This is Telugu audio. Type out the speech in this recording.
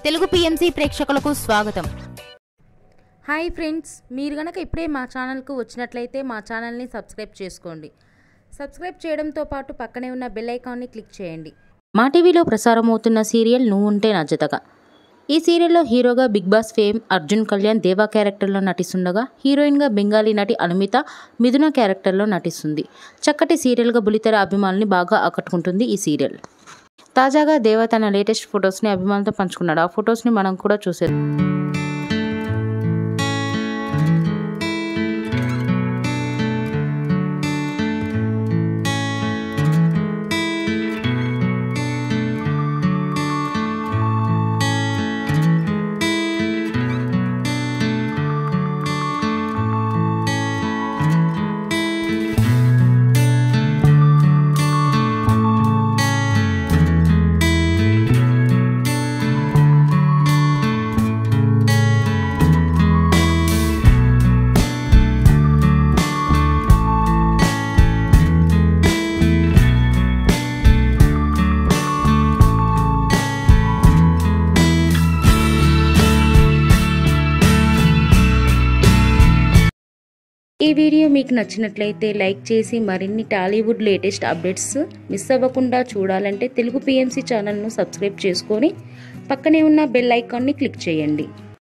తెలుగు పిఎంసి ప్రేక్షకులకు స్వాగతం. హాయ్ ఫ్రెండ్స్, మీరు గనక ఇప్పుడే మా ఛానల్కు వచ్చినట్లయితే మా ఛానల్ని సబ్స్క్రైబ్ చేసుకోండి. సబ్స్క్రైబ్ చేయడంతో పాటు పక్కనే ఉన్న బెల్ ఐకాన్ని క్లిక్ చేయండి. మా టీవీలో ప్రసారమవుతున్న సీరియల్ నువ్వుంటే నా జతగా. ఈ సీరియల్లో హీరోగా Big Boss fame Arjun Kalyan Deva క్యారెక్టర్లో నటిస్తుండగా, హీరోయిన్గా బెంగాలీ నటి అనుమిత మిథున క్యారెక్టర్లో నటిస్తుంది. చక్కటి సీరియల్గా బులితెర అభిమానుల్ని బాగా ఆకట్టుకుంటుంది ఈ సీరియల్. తాజాగా దేవా తన లేటెస్ట్ ఫొటోస్ని అభిమానులతో పంచుకున్నాడు. ఆ ఫొటోస్ని మనం కూడా చూసేది. ఈ వీడియో మీకు నచ్చినట్లయితే లైక్ చేసి మరిన్ని టాలీవుడ్ లేటెస్ట్ అప్డేట్స్ మిస్ అవ్వకుండా చూడాలంటే తెలుగు పిఎంసి ఛానల్ను సబ్స్క్రైబ్ చేసుకొని పక్కనే ఉన్న బెల్ ఐకాన్ని క్లిక్ చేయండి.